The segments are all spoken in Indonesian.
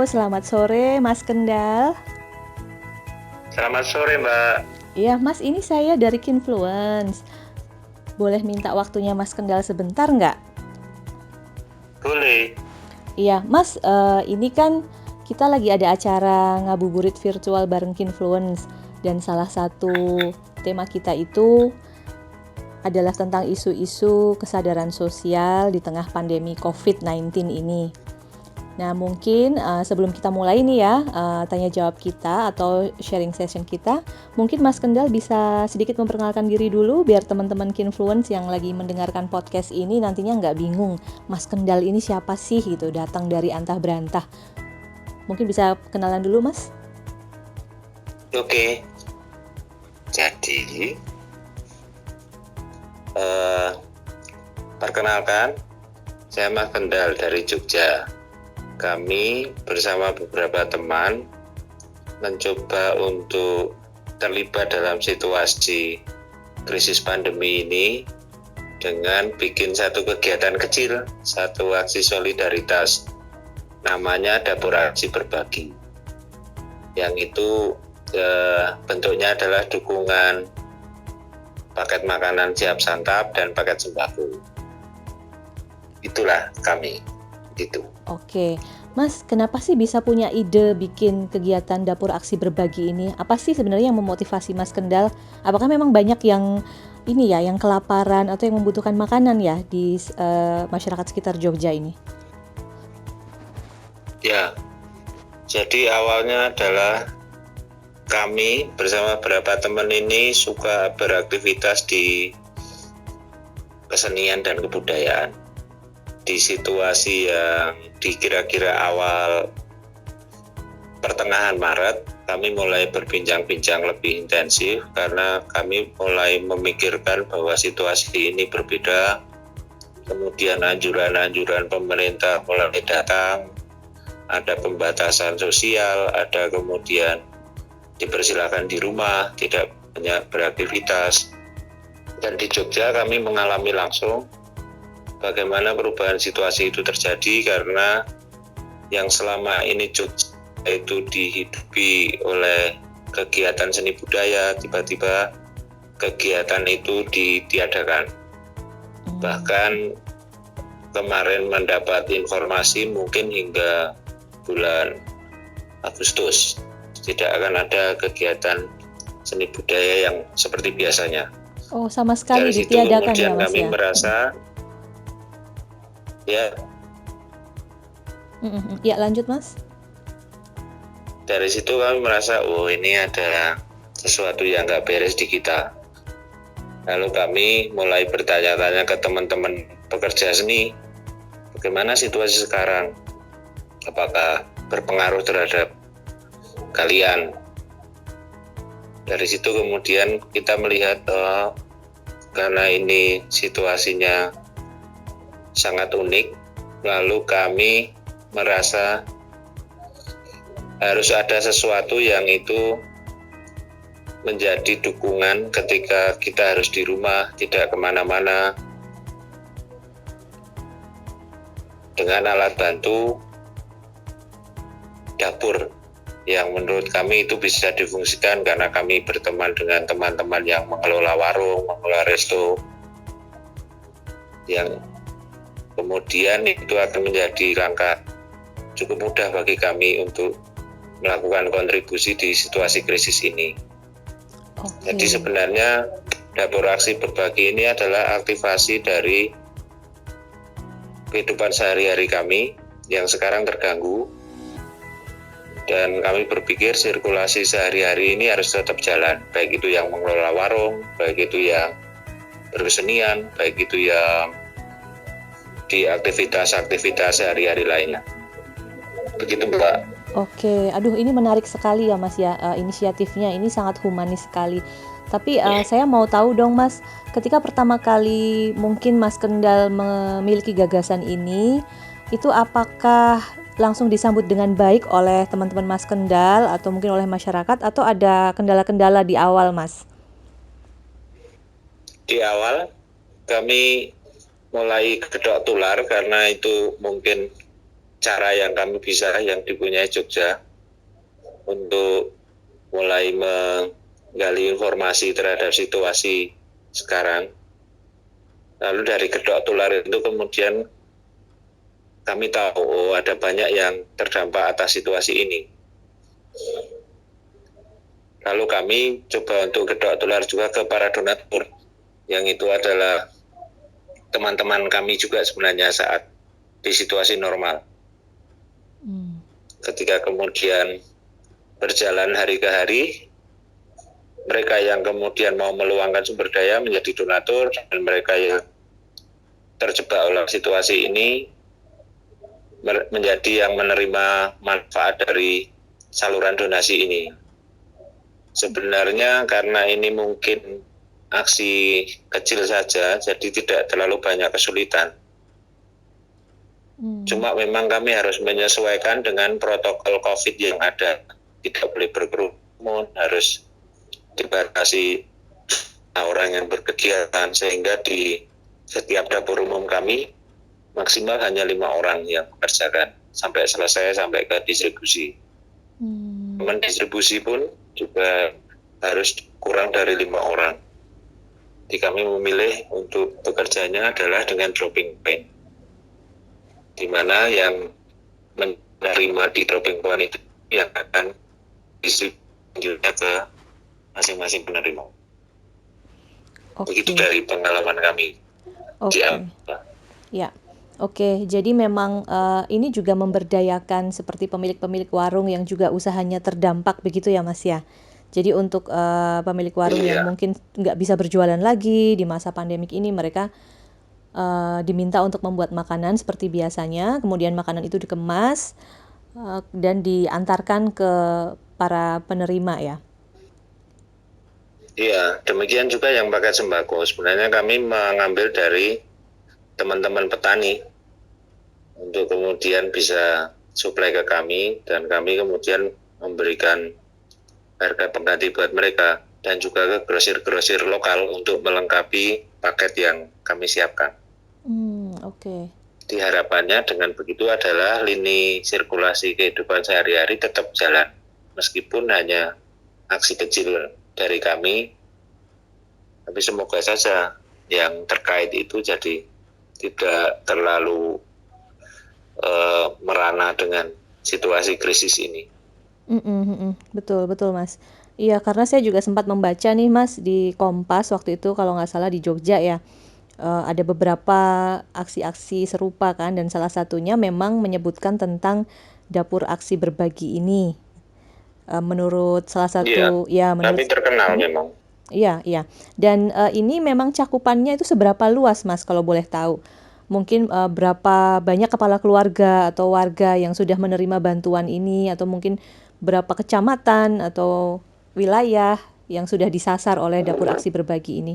selamat sore Mas Kendal. Selamat sore, Mbak. Iya, Mas, ini saya dari Kinfluence. Boleh minta waktunya Mas Kendal sebentar nggak? Boleh. Iya, Mas, ini kan kita lagi ada acara ngabuburit virtual bareng Kinfluence. Dan salah satu tema kita itu adalah tentang isu-isu kesadaran sosial di tengah pandemi COVID-19 ini. Nah, mungkin sebelum kita mulai nih ya, tanya jawab kita atau sharing session kita, mungkin Mas Kendal bisa sedikit memperkenalkan diri dulu biar teman-teman Kinfluence yang lagi mendengarkan podcast ini nantinya nggak bingung, Mas Kendal ini siapa sih gitu, datang dari antah berantah. Mungkin bisa kenalan dulu, Mas? Oke. Jadi, perkenalkan, saya Mas Kendal dari Jogja. Kami bersama beberapa teman mencoba untuk terlibat dalam situasi krisis pandemi ini dengan bikin satu kegiatan kecil, satu aksi solidaritas, namanya Dapur Aksi Berbagi. Yang itu bentuknya adalah dukungan paket makanan siap santap dan paket sembako. Itulah kami. Gitu. Oke, Mas, kenapa sih bisa punya ide bikin kegiatan Dapur Aksi Berbagi ini? Apa sih sebenarnya yang memotivasi Mas Kendal? Apakah memang banyak yang ini ya, yang kelaparan atau yang membutuhkan makanan ya di masyarakat sekitar Jogja ini? Ya, jadi awalnya adalah kami bersama beberapa teman ini suka beraktivitas di kesenian dan kebudayaan. Di situasi yang dikira-kira awal pertengahan Maret, kami mulai berbincang-bincang lebih intensif karena kami mulai memikirkan bahwa situasi ini berbeda. Kemudian anjuran-anjuran pemerintah mulai datang, ada pembatasan sosial, ada kemudian dipersilakan di rumah, tidak banyak beraktivitas. Dan di Jogja kami mengalami langsung bagaimana perubahan situasi itu terjadi karena yang selama ini Jogja itu dihidupi oleh kegiatan seni budaya, tiba-tiba kegiatan itu ditiadakan. Bahkan kemarin mendapat informasi mungkin hingga bulan Agustus tidak akan ada kegiatan seni budaya yang seperti biasanya. Oh, sama sekali dari ditiadakan situ kemudian ya, Mas kami ya? merasa ya. Ya, lanjut, Mas. Dari situ kami merasa, ini ada sesuatu yang nggak beres di kita. Lalu kami mulai bertanya-tanya ke teman-teman pekerja seni, bagaimana situasi sekarang? Apakah berpengaruh terhadap kalian? Dari situ kemudian kita melihat, karena ini situasinya sangat unik, lalu kami merasa harus ada sesuatu yang itu menjadi dukungan ketika kita harus di rumah, tidak kemana-mana, dengan alat bantu dapur yang menurut kami itu bisa difungsikan karena kami berteman dengan teman-teman yang mengelola warung, mengelola resto, yang kemudian itu akan menjadi langkah cukup mudah bagi kami untuk melakukan kontribusi di situasi krisis ini. Jadi sebenarnya Dapur Aksi Berbagi ini adalah aktivasi dari kehidupan sehari-hari kami yang sekarang terganggu, dan kami berpikir sirkulasi sehari-hari ini harus tetap jalan, baik itu yang mengelola warung, baik itu yang berkesenian, baik itu yang di aktivitas-aktivitas sehari-hari lainnya. Begitu, Mbak. Oke, aduh ini menarik sekali ya, Mas ya, inisiatifnya ini sangat humanis sekali. Tapi saya mau tahu dong, Mas, ketika pertama kali mungkin Mas Kendal memiliki gagasan ini, itu apakah langsung disambut dengan baik oleh teman-teman Mas Kendal atau mungkin oleh masyarakat, atau ada kendala-kendala di awal, Mas? Di awal kami mulai gedok tular karena itu mungkin cara yang kami bisa, yang dipunyai Jogja, untuk mulai menggali informasi terhadap situasi sekarang. Lalu dari kedok tular itu kemudian kami tahu ada banyak yang terdampak atas situasi ini. Lalu kami coba untuk kedok tular juga ke para donatur, yang itu adalah teman-teman kami juga sebenarnya saat di situasi normal. Ketika kemudian berjalan hari ke hari, mereka yang kemudian mau meluangkan sumber daya menjadi donatur, dan mereka yang terjebak oleh situasi ini menjadi yang menerima manfaat dari saluran donasi ini. Sebenarnya karena ini mungkin aksi kecil saja, jadi tidak terlalu banyak kesulitan. Cuma memang kami harus menyesuaikan dengan protokol COVID yang ada. Tidak boleh berkerumun, harus dibatasi orang yang berkegiatan, sehingga di setiap dapur umum kami maksimal hanya 5 orang yang mengerjakan sampai selesai, sampai ke distribusi. Mendistribusi pun juga harus kurang dari 5 orang. Jadi kami memilih untuk bekerjanya adalah dengan dropping point, di mana yang menerima di dropping point itu yang akan distribusinya ke masing-masing penerima. Begitu dari pengalaman kami. Ya. Oke, jadi memang ini juga memberdayakan seperti pemilik-pemilik warung yang juga usahanya terdampak begitu ya Mas ya. Jadi untuk pemilik warung yang mungkin nggak bisa berjualan lagi di masa pandemik ini, mereka diminta untuk membuat makanan seperti biasanya, kemudian makanan itu dikemas dan diantarkan ke para penerima ya. Iya, demikian juga yang paket sembako. Sebenarnya kami mengambil dari teman-teman petani untuk kemudian bisa suplai ke kami, dan kami kemudian memberikan harga pengganti buat mereka, dan juga ke grosir-grosir lokal untuk melengkapi paket yang kami siapkan. Harapannya dengan begitu adalah lini sirkulasi kehidupan sehari-hari tetap jalan, meskipun hanya aksi kecil dari kami, tapi semoga saja yang terkait itu jadi tidak terlalu merana dengan situasi krisis ini. Betul Mas. Iya, karena saya juga sempat membaca nih Mas di Kompas waktu itu, kalau nggak salah di Jogja ya, ada beberapa aksi-aksi serupa kan, dan salah satunya memang menyebutkan tentang dapur aksi berbagi ini. Menurut salah satu kami terkenal memang. Iya. Dan ini memang cakupannya itu seberapa luas Mas kalau boleh tahu? Mungkin berapa banyak kepala keluarga atau warga yang sudah menerima bantuan ini, atau mungkin berapa kecamatan atau wilayah yang sudah disasar oleh dapur aksi berbagi ini?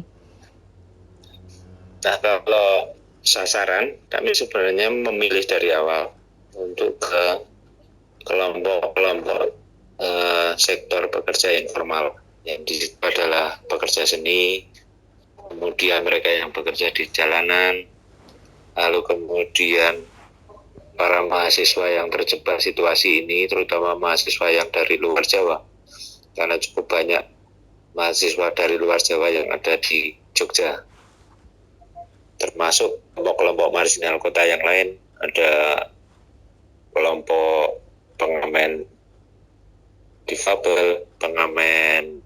Nah, kalau sasaran, kami sebenarnya memilih dari awal untuk ke kelompok-kelompok sektor pekerja informal, yang di situ adalah pekerja seni, kemudian mereka yang bekerja di jalanan, lalu kemudian para mahasiswa yang terjebak situasi ini, terutama mahasiswa yang dari luar Jawa, karena cukup banyak mahasiswa dari luar Jawa yang ada di Jogja, termasuk kelompok-kelompok marginal kota yang lain. Ada kelompok pengamen difabel, pengamen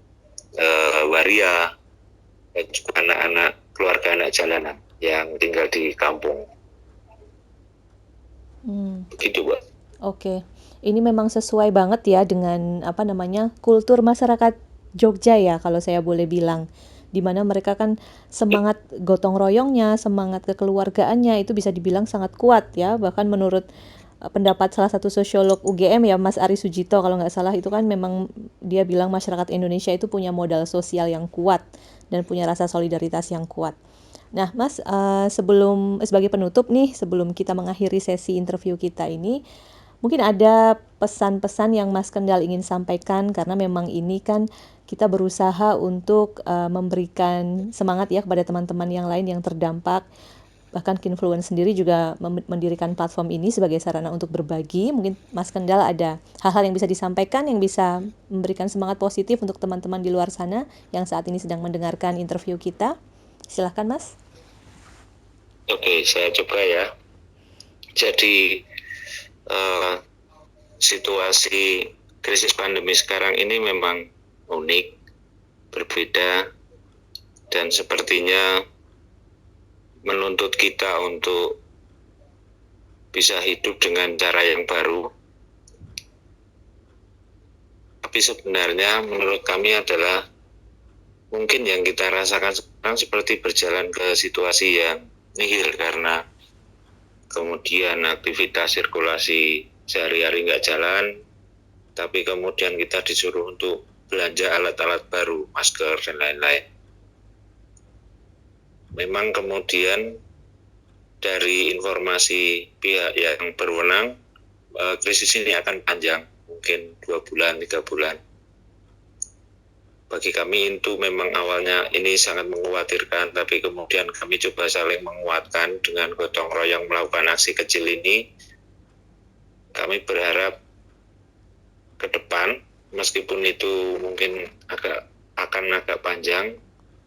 waria, dan juga anak-anak keluarga anak jalanan yang tinggal di kampung. Begitu, Mbak. Oke. Ini memang sesuai banget ya dengan kultur masyarakat Jogja ya, kalau saya boleh bilang. Di mana mereka kan semangat gotong royongnya, semangat kekeluargaannya itu bisa dibilang sangat kuat ya. Bahkan menurut pendapat salah satu sosiolog UGM ya, Mas Ari Sujito kalau nggak salah, itu kan memang dia bilang masyarakat Indonesia itu punya modal sosial yang kuat dan punya rasa solidaritas yang kuat. Nah Mas, sebagai penutup nih, sebelum kita mengakhiri sesi interview kita ini, mungkin ada pesan-pesan yang Mas Kendal ingin sampaikan, karena memang ini kan kita berusaha untuk memberikan semangat ya kepada teman-teman yang lain yang terdampak Bahkan Kinfluence sendiri juga mendirikan platform ini sebagai sarana untuk berbagi. Mungkin Mas Kendal ada hal-hal yang bisa disampaikan, yang bisa memberikan semangat positif untuk teman-teman di luar sana yang saat ini sedang mendengarkan interview kita. Silahkan Mas. Oke, saya coba ya. Jadi situasi krisis pandemi sekarang ini memang unik, berbeda, dan sepertinya menuntut kita untuk bisa hidup dengan cara yang baru. Tapi sebenarnya menurut kami adalah mungkin yang kita rasakan sekarang seperti berjalan ke situasi yang nihil, karena kemudian aktivitas sirkulasi sehari-hari nggak jalan, tapi kemudian kita disuruh untuk belanja alat-alat baru, masker dan lain-lain. Memang kemudian dari informasi pihak yang berwenang, krisis ini akan panjang, mungkin 2 bulan, 3 bulan. Bagi kami itu memang awalnya ini sangat mengkhawatirkan, tapi kemudian kami coba saling menguatkan dengan gotong royong melakukan aksi kecil ini. Kami berharap ke depan, meskipun itu mungkin akan agak panjang,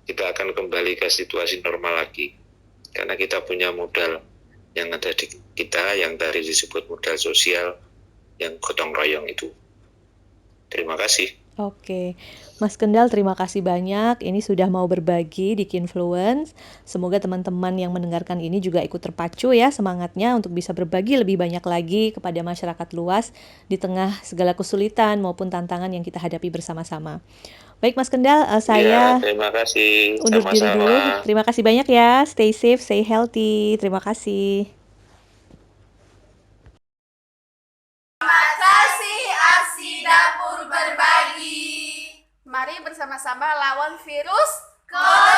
kita akan kembali ke situasi normal lagi. Karena kita punya modal yang ada di kita, yang tadi disebut modal sosial, yang gotong royong itu. Terima kasih. Oke, Mas Kendal terima kasih banyak. Ini sudah mau berbagi di Kinfluence. Semoga teman-teman yang mendengarkan ini juga ikut terpacu ya semangatnya untuk bisa berbagi lebih banyak lagi kepada masyarakat luas di tengah segala kesulitan maupun tantangan yang kita hadapi bersama-sama. Baik Mas Kendal, saya terima kasih. undur diri dulu. Sama-sama. Terima kasih banyak ya. Stay safe, stay healthy. Terima kasih. Terima kasih aksi dapur berbagi. Mari bersama-sama lawan virus corona.